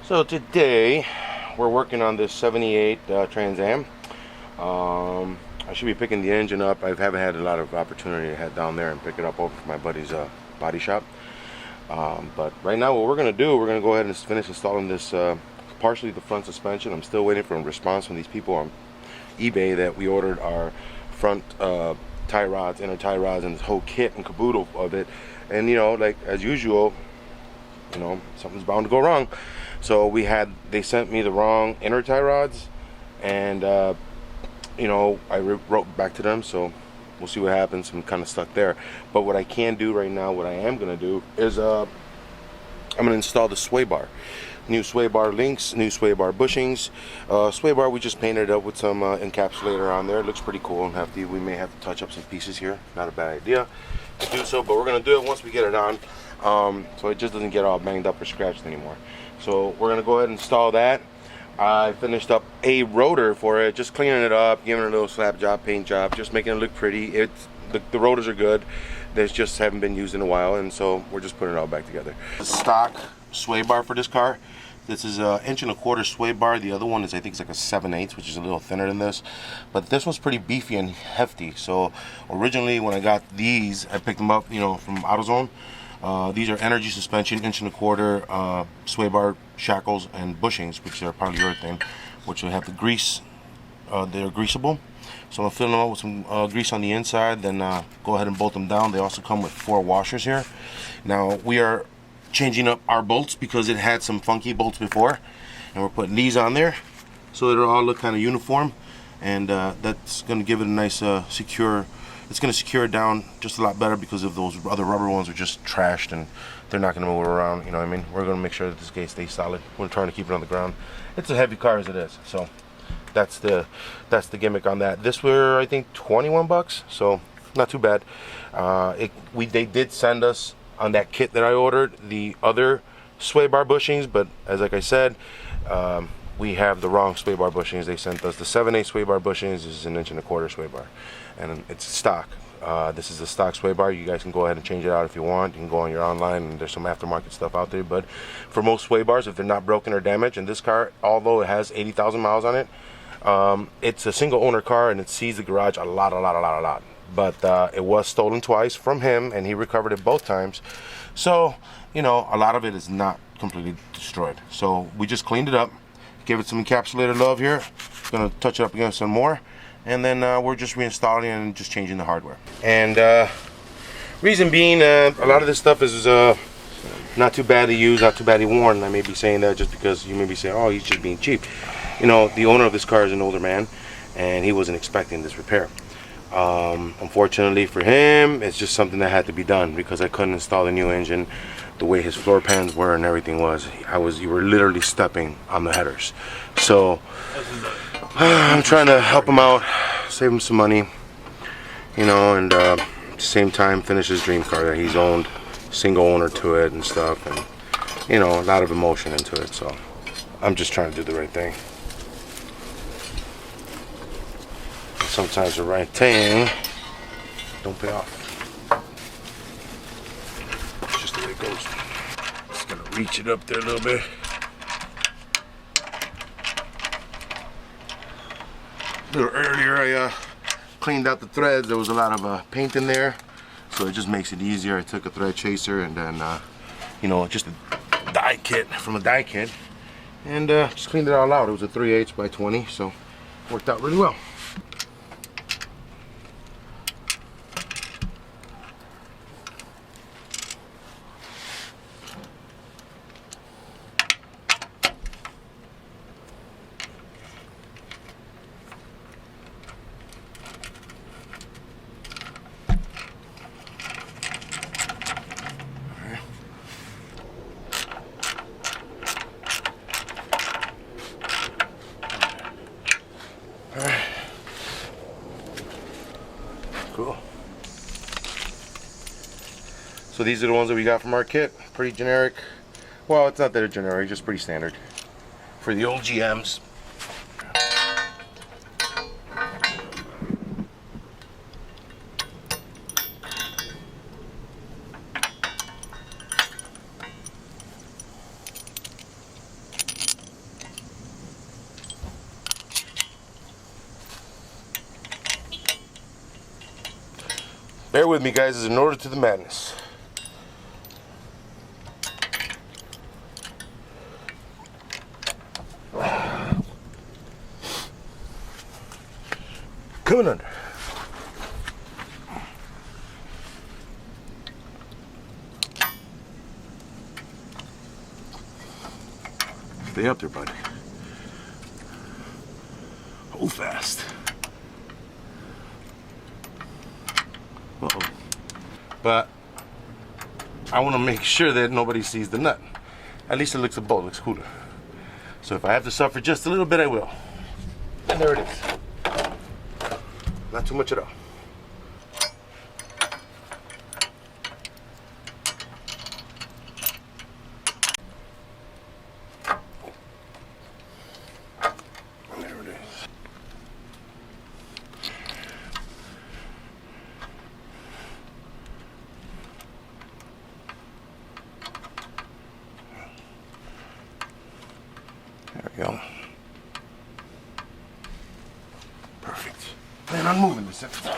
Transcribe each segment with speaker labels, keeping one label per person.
Speaker 1: So today we're working on this 78 Trans Am. I should be picking the engine up. I haven't had a lot of opportunity to head down there and pick it up over to my buddy's body shop. But right now what we're going to do, we're going to go ahead and finish installing this, partially the front suspension. I'm still waiting for a response from these people on eBay that we ordered our front tie rods, inner tie rods, and this whole kit and caboodle of it. And you know, like as usual, you know, something's bound to go wrong. So they sent me the wrong inner tie rods, and you know, I wrote back to them, so we'll see what happens. I'm kind of stuck there. But what I can do right now, what I am gonna do is I'm gonna install the sway bar. New sway bar links, new sway bar bushings. Sway bar, we just painted it up with some encapsulator on there. It looks pretty cool. We may have to touch up some pieces here. Not a bad idea to do so, but we're gonna do it once we get it on, so it just doesn't get all banged up or scratched anymore. So we're gonna go ahead and install that. I finished up a rotor for it, just cleaning it up, giving it a little slap job, paint job, just making it look pretty. The rotors are good. They just haven't been used in a while, and so we're just putting it all back together. The stock sway bar for this car. This is an 1.25 inch sway bar. The other one is, I think, it's like a 7/8, which is a little thinner than this. But this one's pretty beefy and hefty. So originally, when I got these, I picked them up, you know, from AutoZone. These are energy suspension 1.25 inch sway bar shackles and bushings, which are polyurethane, which will have the grease. They're greasable. So I'm gonna fill them up with some grease on the inside, then go ahead and bolt them down. They also come with 4 washers here. Now we are changing up our bolts because it had some funky bolts before, and we're putting these on there so it'll all look kind of uniform, and that's going to give it a nice secure. It's going to secure it down just a lot better, because of those other rubber ones are just trashed and they're not going to move around, you know what I mean. We're going to make sure that this gate stays solid. We're trying to keep it on the ground. It's a heavy car as it is, so that's the gimmick on that. This were, I think, 21 bucks, so not too bad. They did send us on that kit that I ordered the other sway bar bushings, but like I said, we have the wrong sway bar bushings. They sent us the 7/8 sway bar bushings. This is an 1.25 inch sway bar, and it's stock. This is the stock sway bar. You guys can go ahead and change it out if you want. You can go on your online, and there's some aftermarket stuff out there. But for most sway bars, if they're not broken or damaged, and this car, although it has 80,000 miles on it, it's a single owner car, and it sees the garage a lot. But it was stolen twice from him, and he recovered it both times. So, you know, a lot of it is not completely destroyed. So we just cleaned it up, gave it some encapsulated love here. Gonna touch it up again some more, and then we're just reinstalling and just changing the hardware. And reason being, a lot of this stuff is not too badly used, not too badly worn. I may be saying that just because you may be saying, oh, he's just being cheap. You know, the owner of this car is an older man, and he wasn't expecting this repair. Unfortunately for him, it's just something that had to be done, because I couldn't install the new engine the way his floor pans were and everything was. You were literally stepping on the headers. So I'm trying to help him out, save him some money, you know, and at the same time finish his dream car that he's owned, single owner to it and stuff, and you know, a lot of emotion into it. So I'm just trying to do the right thing. Sometimes the right thing don't pay off. It's just the way it goes. Just gonna reach it up there a little bit. A little earlier I cleaned out the threads. There was a lot of paint in there, so it just makes it easier. I took a thread chaser and then you know, just a die kit from a die kit, and just cleaned it all out. It was a 3/8 by 20, so worked out really well. Cool. So these are the ones that we got from our kit. Pretty generic. Well, it's not that they're generic, just pretty standard for the old GMs. Bear with me, guys. It's an order to the madness. Coming under. Stay up there, buddy. Hold fast. Uh-oh. But I want to make sure that nobody sees the nut. At least it looks a bolt, looks cooler. So if I have to suffer just a little bit, I will. And there it is. Not too much at all. There we go. Perfect. Plan on moving this extra.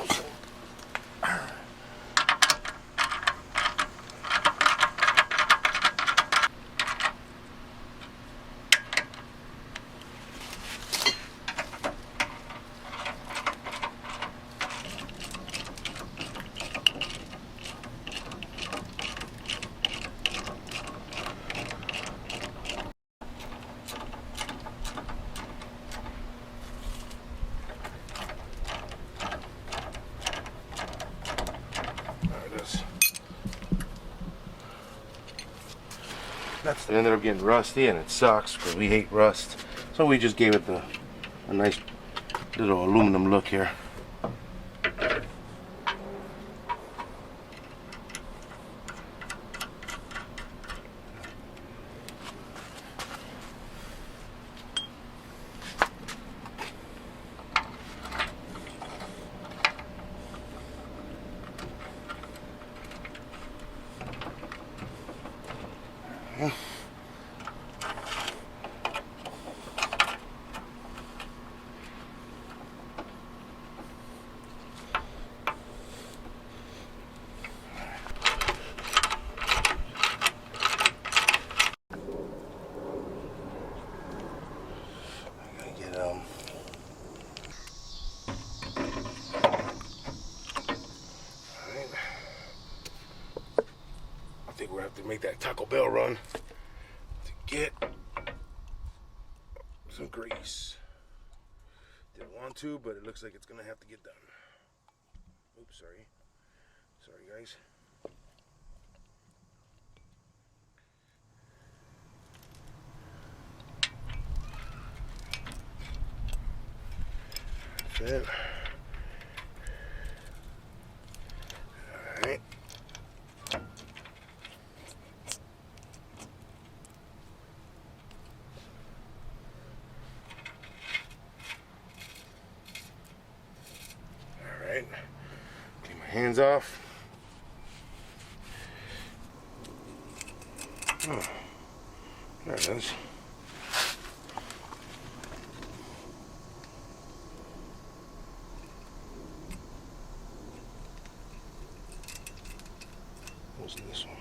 Speaker 1: It ended up getting rusty, and it sucks because we hate rust. So we just gave it a nice little aluminum look here. I think we're gonna have to make that Taco Bell run to get some grease. Didn't want to, but it looks like it's gonna have to get done. Oops, sorry. Sorry, guys. That's it. All right. Get my hands off. Oh, there it is. What's this one?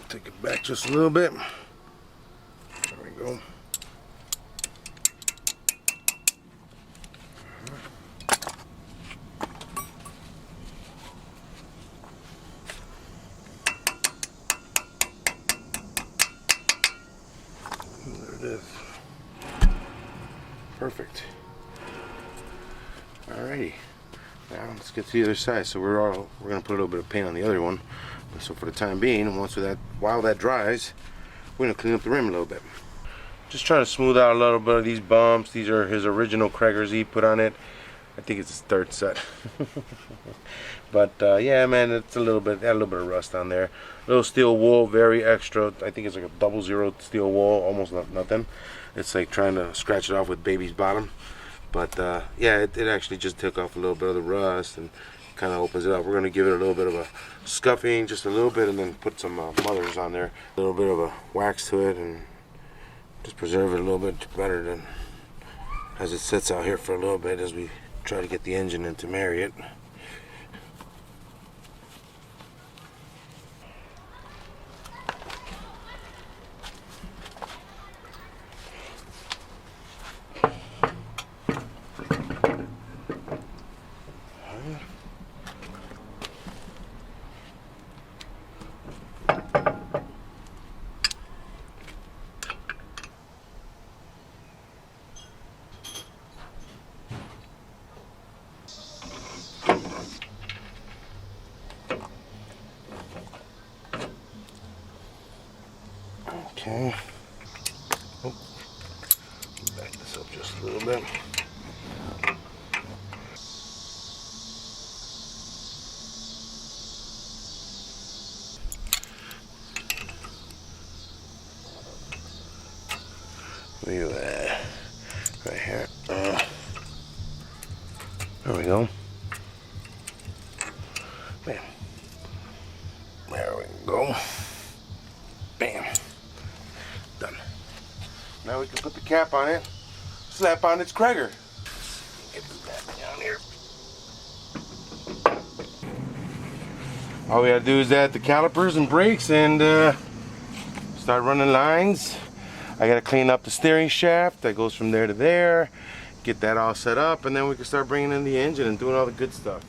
Speaker 1: Take it back just a little bit. There we go. There it is. Perfect. Alrighty. Now let's get to the other side. So we're gonna put a little bit of paint on the other one. So for the time being, while that dries, we're gonna clean up the rim a little bit. Just trying to smooth out a little bit of these bumps. These are his original Craigers he put on it. I think it's his third set. But yeah, man, it's a little bit of rust on there. Little steel wool, very extra. I think it's like a 00 steel wool, almost nothing. It's like trying to scratch it off with baby's bottom. But yeah, it actually just took off a little bit of the rust and kind of opens it up. We're going to give it a little bit of a scuffing, just a little bit, and then put some mothers on there. A little bit of a wax to it and just preserve it a little bit better than as it sits out here for a little bit as we try to get the engine in to marry it. Okay. Oh, back this up just a little bit. Look at that. Right here. There we go. Bam. There we go. Bam. Done. Now we can put the cap on it, slap on its Krieger. Get that down here. All we gotta do is add the calipers and brakes and start running lines. I gotta clean up the steering shaft that goes from there to there, get that all set up, and then we can start bringing in the engine and doing all the good stuff.